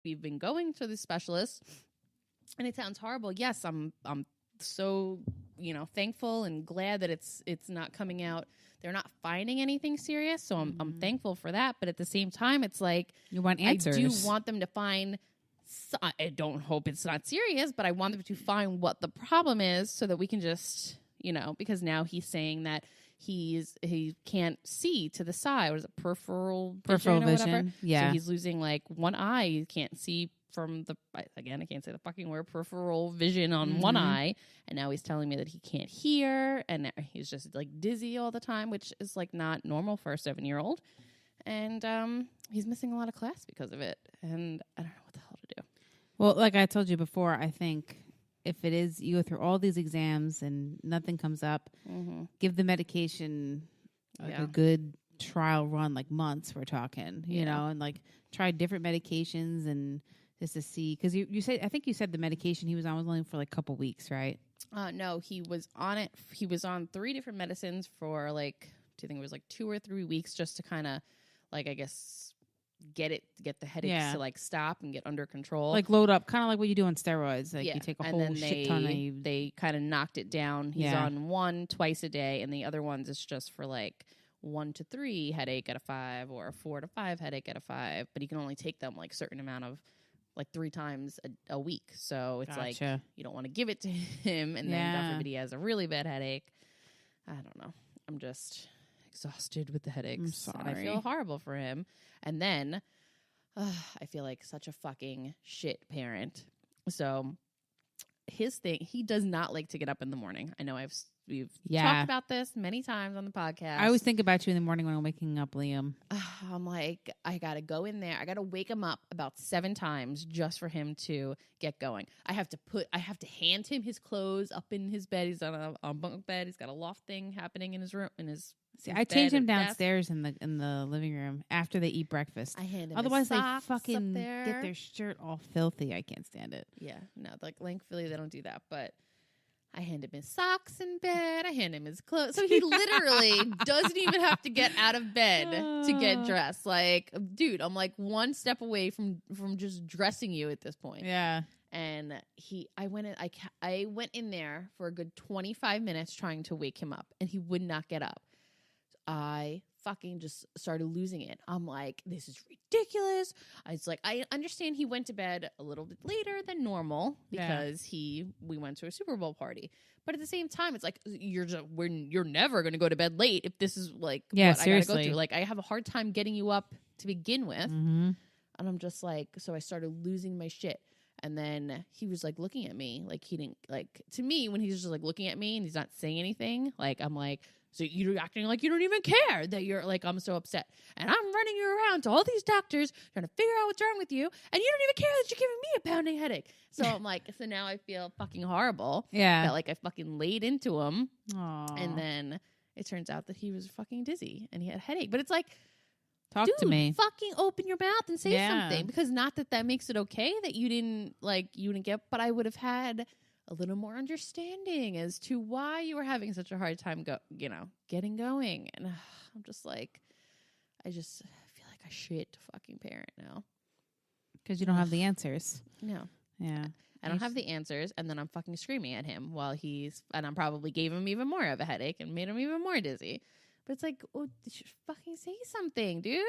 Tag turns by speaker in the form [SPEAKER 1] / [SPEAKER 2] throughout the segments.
[SPEAKER 1] we've been going to the specialist, and it sounds horrible. Yes, I'm so, thankful and glad that it's not coming out. They're not finding anything serious, so I'm thankful for that. But at the same time, it's like
[SPEAKER 2] you want answers.
[SPEAKER 1] I do want them to find. I don't hope it's not serious, but I want them to find what the problem is so that we can just, because now he's saying that he can't see to the side. What is it, peripheral vision? Or whatever?
[SPEAKER 2] Yeah.
[SPEAKER 1] So he's losing like one eye. He can't see from I can't say the fucking word, peripheral vision on one eye. And now he's telling me that he can't hear, and he's just like dizzy all the time, which is like not normal for a 7-year-old. And he's missing a lot of class because of it. And I don't know what the hell to do.
[SPEAKER 2] Well, like I told you before, I think if it is, you go through all these exams and nothing comes up, give the medication a good trial run, like months we're talking, you know, and like try different medications and just to see. Because you said, I think you said the medication he was on was only for like a couple weeks, right?
[SPEAKER 1] No, he was on it. He was on 3 different medicines for like, I think it was like 2 or 3 weeks just to kind of like, I guess, get the headaches to like stop and get under control,
[SPEAKER 2] like load up, kind of like what you do on steroids. Like you take a whole shit ton of
[SPEAKER 1] they kind of knocked it down. He's on 1 twice a day, and the other ones is just for like 1 to 3 headache at a 5 or a 4 to 5 headache at a 5, but he can only take them like certain amount of like 3 times a week. So it's like you don't want to give it to him, and then God forbid he has a really bad headache. I don't know. I'm just exhausted with the headaches.
[SPEAKER 2] I'm sorry.
[SPEAKER 1] And I feel horrible for him. And then I feel like such a fucking shit parent. So his thing, he does not like to get up in the morning. I know we've talked about this many times on the podcast.
[SPEAKER 2] I always think about you in the morning when I'm waking up, Liam.
[SPEAKER 1] I'm like, I got to go in there. I got to wake him up about 7 times just for him to get going. I have to hand him his clothes up in his bed. He's on a bunk bed. He's got a loft thing happening in his room,
[SPEAKER 2] See, I change him downstairs in the living room after they eat breakfast.
[SPEAKER 1] I hand him
[SPEAKER 2] Otherwise,
[SPEAKER 1] his socks
[SPEAKER 2] they fucking
[SPEAKER 1] up there.
[SPEAKER 2] get their shirt all filthy. I can't stand it.
[SPEAKER 1] Yeah, no, like thankfully they don't do that. But I hand him his socks in bed. I hand him his clothes. So he literally doesn't even have to get out of bed to get dressed. Like, dude, I'm like one step away from just dressing you at this point.
[SPEAKER 2] Yeah.
[SPEAKER 1] And I went in there for a good 25 minutes trying to wake him up, and he would not get up. I fucking just started losing it. I'm like, this is ridiculous. It's like, I understand he went to bed a little bit later than normal because we went to a Super Bowl party. But at the same time, it's like, you're never going to go to bed late if this is like what seriously. I got to go through. Like, I have a hard time getting you up to begin with. And I'm just like, so I started losing my shit. And then he was like looking at me like he didn't like, to me, when he's just like looking at me and he's not saying anything, like I'm like, so you're acting like you don't even care that you're like, I'm so upset. And I'm running you around to all these doctors trying to figure out what's wrong with you. And you don't even care that you're giving me a pounding headache. So I'm like, so now I feel fucking horrible.
[SPEAKER 2] Yeah.
[SPEAKER 1] That like I fucking laid into him.
[SPEAKER 2] Aww.
[SPEAKER 1] And then it turns out that he was fucking dizzy and he had a headache. But it's like,
[SPEAKER 2] Talk
[SPEAKER 1] dude,
[SPEAKER 2] to me.
[SPEAKER 1] Fucking open your mouth and say something. Because not that makes it okay that you didn't get, but I would have had a little more understanding as to why you were having such a hard time getting going. And I'm just like, I just feel like a shit fucking parent now.
[SPEAKER 2] Because you don't have the answers.
[SPEAKER 1] No.
[SPEAKER 2] Yeah.
[SPEAKER 1] I don't have the answers, and then I'm fucking screaming at him and I probably gave him even more of a headache and made him even more dizzy. But it's like, oh, you should fucking say something, dude.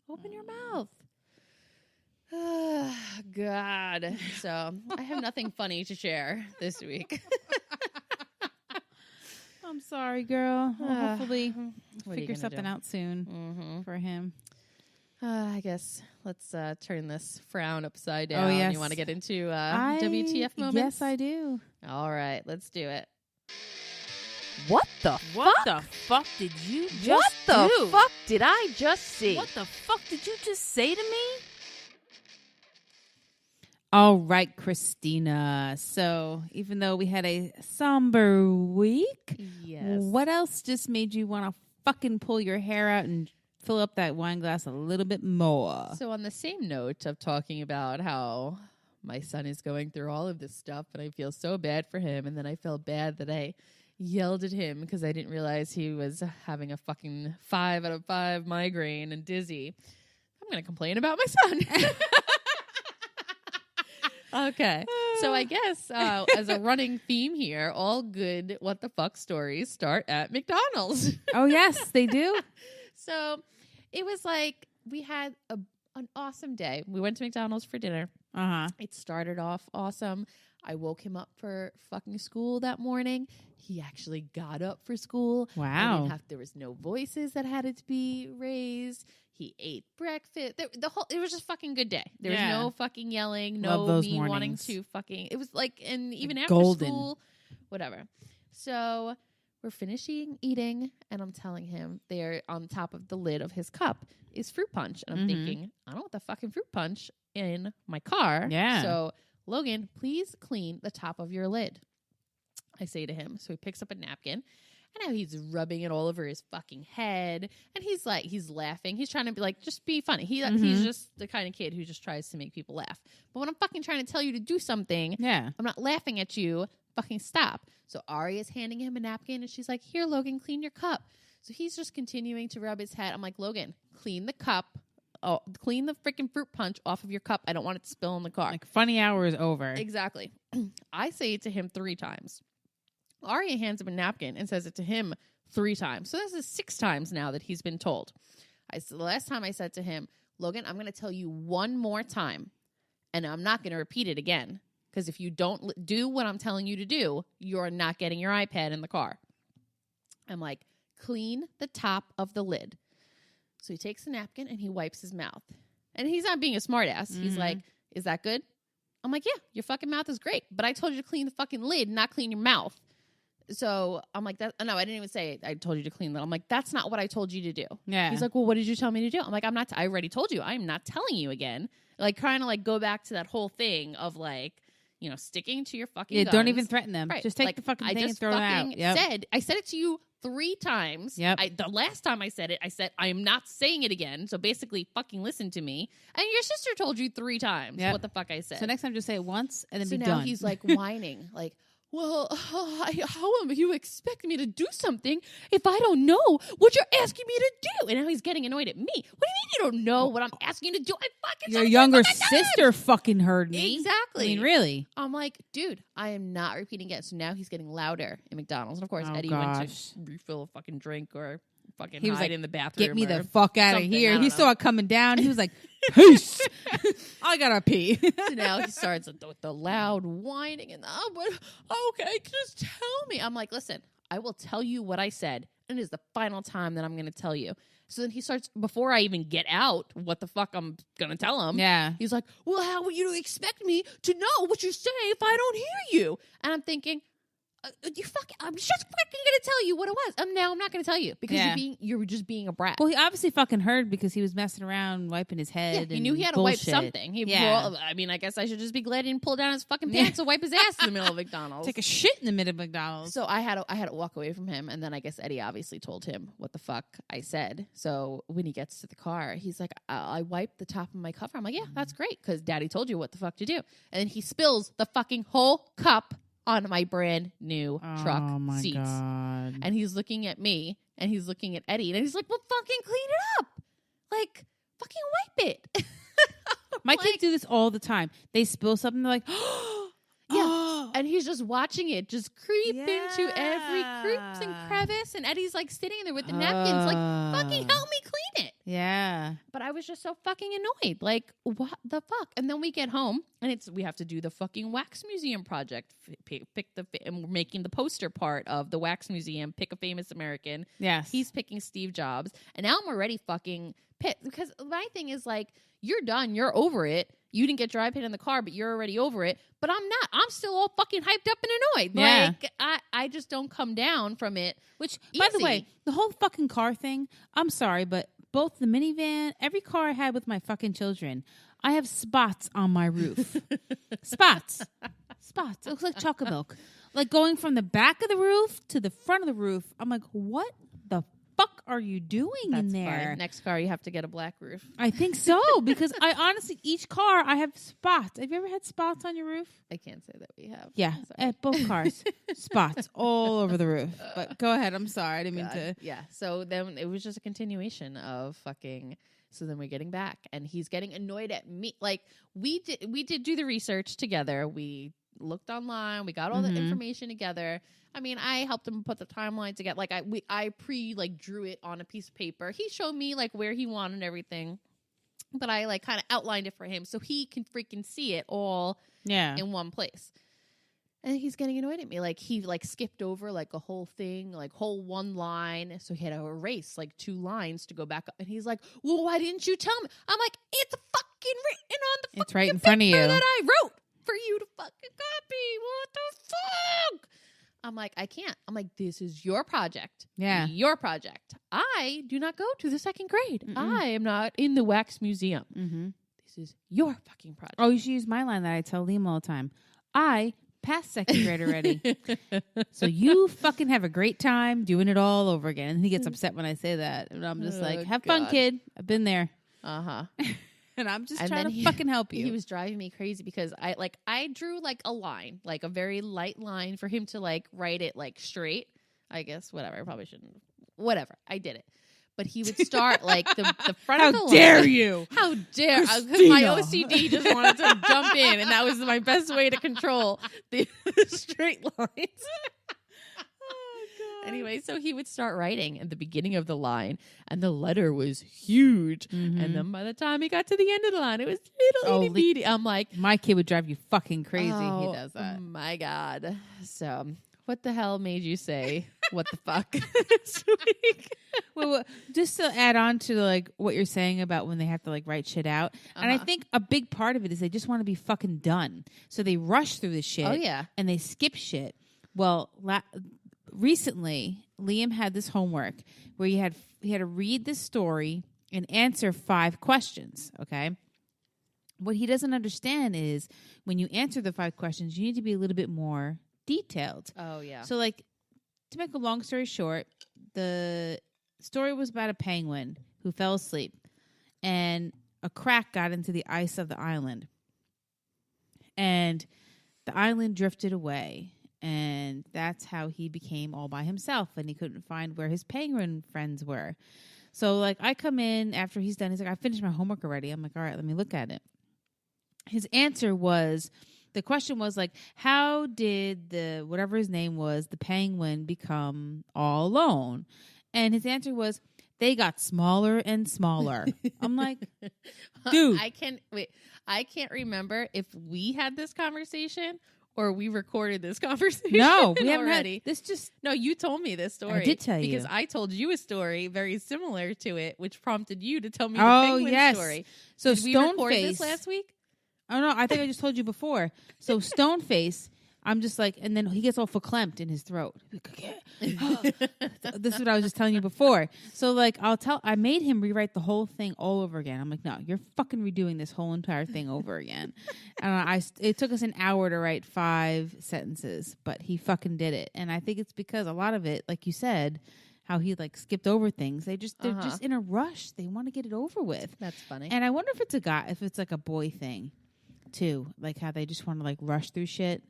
[SPEAKER 1] Open your mouth. Oh, God. So I have nothing funny to share this week.
[SPEAKER 2] I'm sorry, girl. Well, hopefully figure something out soon for him.
[SPEAKER 1] I guess let's turn this frown upside down.
[SPEAKER 2] Oh, yes.
[SPEAKER 1] You want to get into WTF moments?
[SPEAKER 2] Yes, I do.
[SPEAKER 1] All right, let's do it.
[SPEAKER 2] What the fuck did you just do?
[SPEAKER 1] What the fuck did I just see?
[SPEAKER 2] What the fuck did you just say to me? All right, Christina. So even though we had a somber week, what else just made you want to fucking pull your hair out and fill up that wine glass a little bit more?
[SPEAKER 1] So on the same note of talking about how my son is going through all of this stuff and I feel so bad for him, and then I felt bad that I yelled at him because I didn't realize he was having a fucking 5 out of 5 migraine and dizzy. I'm going to complain about my son. Okay. So I guess as a running theme here, all good what the fuck stories start at McDonald's.
[SPEAKER 2] Oh, yes, they do.
[SPEAKER 1] So it was like we had an awesome day. We went to McDonald's for dinner.
[SPEAKER 2] Uh-huh.
[SPEAKER 1] It started off awesome. I woke him up for fucking school that morning. He actually got up for school.
[SPEAKER 2] Wow.
[SPEAKER 1] There was no voices that had to be raised. He ate breakfast. It was just fucking good day. There was no fucking yelling, no me
[SPEAKER 2] mornings.
[SPEAKER 1] wanting to fucking. It was like, and even
[SPEAKER 2] like
[SPEAKER 1] after
[SPEAKER 2] golden.
[SPEAKER 1] school, whatever. So we're finishing eating, and I'm telling him there on top of the lid of his cup is fruit punch, and I'm thinking, I don't want the fucking fruit punch in my car.
[SPEAKER 2] Yeah.
[SPEAKER 1] So Logan, please clean the top of your lid. I say to him. So he picks up a napkin. And now he's rubbing it all over his fucking head. And he's laughing. He's trying to be like, just be funny. He's just the kind of kid who just tries to make people laugh. But when I'm fucking trying to tell you to do something, I'm not laughing at you. Fucking stop. So Ari is handing him a napkin and she's like, here, Logan, clean your cup. So he's just continuing to rub his head. I'm like, Logan, clean the cup. Oh, clean the freaking fruit punch off of your cup. I don't want it to spill in the car.
[SPEAKER 2] Like, funny hour is over.
[SPEAKER 1] Exactly. I say it to him 3 times. Arya hands him a napkin and says it to him 3 times. So this is 6 times now that he's been told. The last time I said to him, Logan, I'm going to tell you one more time, and I'm not going to repeat it again. Because if you don't do what I'm telling you to do, you're not getting your iPad in the car. I'm like, clean the top of the lid. So he takes the napkin and he wipes his mouth. And he's not being a smartass. He's like, is that good? I'm like, yeah, your fucking mouth is great. But I told you to clean the fucking lid, not clean your mouth. So I'm like, no, I didn't even say it. I told you to clean that. I'm like, that's not what I told you to do.
[SPEAKER 2] Yeah.
[SPEAKER 1] He's like, well, what did you tell me to do? I'm like, I already told you. I'm not telling you again. Like, trying to like go back to that whole thing of like, sticking to your fucking guns.
[SPEAKER 2] Don't even threaten them.
[SPEAKER 1] Right.
[SPEAKER 2] Just take the fucking thing and throw it out.
[SPEAKER 1] I said it to you 3 times.
[SPEAKER 2] Yep.
[SPEAKER 1] The last time I said it, I said, I am not saying it again. So basically fucking listen to me. And your sister told you 3 times what the fuck I said.
[SPEAKER 2] So next time just say it once and then
[SPEAKER 1] be
[SPEAKER 2] done.
[SPEAKER 1] So now he's like whining, like, well, how am you expect me to do something if I don't know what you're asking me to do? And now he's getting annoyed at me. What do you mean you don't know what I'm asking you to do? I fucking
[SPEAKER 2] your younger sister fucking heard me.
[SPEAKER 1] Exactly.
[SPEAKER 2] I mean, really?
[SPEAKER 1] I'm like, dude, I am not repeating it. So now he's getting louder in McDonald's. And of course, Eddie went to refill a fucking drink or fucking hide in the bathroom.
[SPEAKER 2] Get me the fuck out of here. He saw it coming down. He was like, peace. I gotta pee.
[SPEAKER 1] So now he starts with the loud whining and okay, just tell me. I'm like, listen, I will tell you what I said, and it is the final time that I'm going to tell you. So then he starts, before I even get out what the fuck I'm going to tell him.
[SPEAKER 2] Yeah.
[SPEAKER 1] He's like, well, how would you expect me to know what you say if I don't hear you? And I'm thinking, I'm just fucking gonna tell you what it was. Now I'm not gonna tell you because you're just being a brat.
[SPEAKER 2] Well, he obviously fucking heard because he was messing around, wiping his head.
[SPEAKER 1] Yeah, he knew he had to wipe something. I guess I should just be glad he didn't pull down his fucking pants and wipe his ass in the middle of McDonald's.
[SPEAKER 2] Take a shit in the middle of McDonald's.
[SPEAKER 1] So I had to walk away from him, and then I guess Eddie obviously told him what the fuck I said. So when he gets to the car, he's like, I wiped the top of my cover. I'm like, yeah, that's great because Daddy told you what the fuck to do. And then he spills the fucking whole cup on my brand new truck seats.
[SPEAKER 2] God.
[SPEAKER 1] And he's looking at me and he's looking at Eddie and he's like, well, fucking clean it up. Like, fucking wipe it.
[SPEAKER 2] My kids do this all the time. They spill something, they're like,
[SPEAKER 1] yeah. And he's just watching it just creep into every creeps and crevice. And Eddie's like sitting there with the napkins, like, fucking help me clean it.
[SPEAKER 2] Yeah.
[SPEAKER 1] But I was just so fucking annoyed. Like, what the fuck? And then we get home and we have to do the fucking wax museum project. And we're making the poster part of the wax museum. Pick a famous American.
[SPEAKER 2] Yes.
[SPEAKER 1] He's picking Steve Jobs. And now I'm already fucking pissed because my thing is like, you're done. You're over it. You didn't get your iPad in the car, but you're already over it. But I'm not. I'm still all fucking hyped up and annoyed.
[SPEAKER 2] Yeah.
[SPEAKER 1] Like, I just don't come down from it.
[SPEAKER 2] Which, by the way, the whole fucking car thing, I'm sorry, but both the minivan, every car I had with my fucking children, I have spots on my roof. Spots. It looks like chocolate milk. Like going from the back of the roof to the front of the roof. I'm like, what the fuck are you doing in there?
[SPEAKER 1] Fine. Next car, you have to get a black roof.
[SPEAKER 2] I think so, because I honestly, each car, I have spots. Have you ever had spots on your roof?
[SPEAKER 1] I can't say that we have.
[SPEAKER 2] Yeah, at both cars. Spots all over the roof. But go ahead. I'm sorry. I didn't mean to.
[SPEAKER 1] Yeah. So then it was just a continuation of fucking So then we're getting back, and he's getting annoyed at me. Like, we did do the research together. We looked online. We got all the information together. I mean, I helped him put the timeline together. Like, I drew it on a piece of paper. He showed me like where he wanted everything, but I like kind of outlined it for him so he can freaking see it all in one place. And he's getting annoyed at me. Like, he like skipped over like a whole thing, like whole one line. So he had to erase like 2 lines to go back up. And he's like, well, why didn't you tell me? I'm like, it's fucking written on the fucking
[SPEAKER 2] it's right in front of you
[SPEAKER 1] that I wrote for you to fucking copy. What the fuck? I'm like, I can't. I'm like, this is your project.
[SPEAKER 2] Yeah.
[SPEAKER 1] Your project. I do not go to the 2nd grade. I am not in the wax museum. This is your fucking project.
[SPEAKER 2] Oh, you should use my line that I tell Liam all the time. I passed 2nd grade already. So you fucking have a great time doing it all over again. And he gets upset when I say that. And I'm just like, have fun, kid. I've been there. And I'm just trying to fucking help you.
[SPEAKER 1] He was driving me crazy because I drew like a line, like a very light line for him to like write it like straight. I guess, whatever. I probably shouldn't. Whatever. I did it. But he would start like the front of the line.
[SPEAKER 2] How dare you?
[SPEAKER 1] How dare? Because my OCD just wanted to jump in, and that was my best way to control the straight lines. Oh, God. Anyway, so he would start writing at the beginning of the line, and the letter was huge. And then by the time he got to the end of the line, it was little itty bitty. I'm like,
[SPEAKER 2] my kid would drive you fucking crazy. He does that.
[SPEAKER 1] Oh my God. So what the hell made you say what the fuck this week?
[SPEAKER 2] Well, just to add on to like what you're saying about when they have to like write shit out, and I think a big part of it is they just want to be fucking done, so they rush through the shit.
[SPEAKER 1] Oh yeah,
[SPEAKER 2] and they skip shit. Well, recently Liam had this homework where he had to read this story and answer 5 questions. Okay, what he doesn't understand is when you answer the 5 questions, you need to be a little bit more detailed.
[SPEAKER 1] Oh yeah.
[SPEAKER 2] So like, to make a long story short, the story was about a penguin who fell asleep and a crack got into the ice of the island, and the island drifted away, and that's how he became all by himself, and he couldn't find where his penguin friends were. So like, I come in after he's done, he's like, I finished my homework already. I'm like, all right, let me look at it. His answer was, the question was like, how did the, whatever his name was, the penguin become all alone? And his answer was, they got smaller and smaller. I'm like, dude.
[SPEAKER 1] I can't remember if we had this conversation or we recorded this conversation.
[SPEAKER 2] No, we haven't
[SPEAKER 1] already.
[SPEAKER 2] No,
[SPEAKER 1] you told me this story.
[SPEAKER 2] I did tell you.
[SPEAKER 1] Because I told you a story very similar to it, which prompted you to tell me the penguin story.
[SPEAKER 2] So
[SPEAKER 1] did we record this last week?
[SPEAKER 2] Oh, no, I think I just told you before. So Stoneface, I'm just like, and then he gets all verklempt in his throat. This is what I was just telling you before. So like, I made him rewrite the whole thing all over again. I'm like, no, you're fucking redoing this whole entire thing over again. And it took us an hour to write 5 sentences, but he fucking did it. And I think it's because a lot of it, like you said, how he like skipped over things. They're just in a rush. They want to get it over with.
[SPEAKER 1] That's funny.
[SPEAKER 2] And I wonder if it's a guy, if it's like a boy thing too, like how they just want to like rush through shit.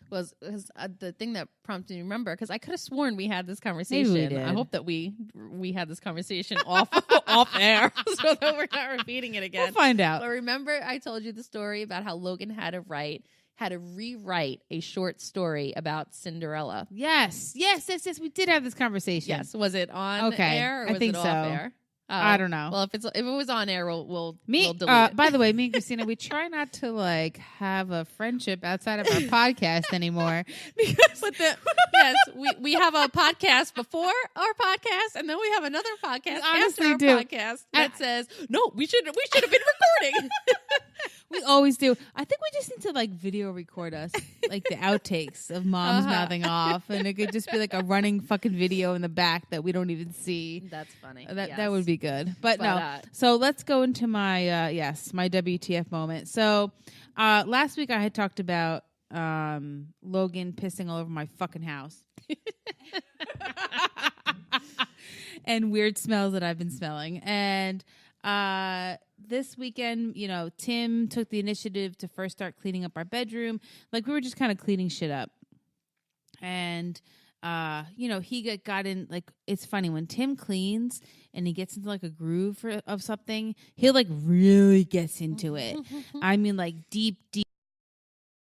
[SPEAKER 1] Was the thing that prompted me to remember, because I could have sworn we had this conversation.
[SPEAKER 2] Maybe we did.
[SPEAKER 1] I hope that we had this conversation off air, so that we're not repeating it again.
[SPEAKER 2] We'll find out.
[SPEAKER 1] But remember, I told you the story about how Logan had to rewrite a short story about Cinderella.
[SPEAKER 2] Yes. We did have this conversation.
[SPEAKER 1] Yes. Was it on air or was it off air?
[SPEAKER 2] I don't know.
[SPEAKER 1] Well, if it was on air, we'll delete it.
[SPEAKER 2] By the way, me and Christina, we try not to like have a friendship outside of our podcast anymore.
[SPEAKER 1] Because we have a podcast before our podcast, and then we have another podcast after our podcast that says, no, we should have been recording.
[SPEAKER 2] We always do. I think we just need to like video record us, like the outtakes of moms mouthing off, and it could just be like a running fucking video in the back that we don't even see.
[SPEAKER 1] That's funny.
[SPEAKER 2] That would be good. But no. So let's go into my my WTF moment. So last week I had talked about Logan pissing all over my fucking house. And weird smells that I've been smelling. And this weekend, Tim took the initiative to first start cleaning up our bedroom. Like, we were just kind of cleaning shit up. And he got in, like, it's funny when Tim cleans and he gets into like a groove of something, he like really gets into it. I mean, like deep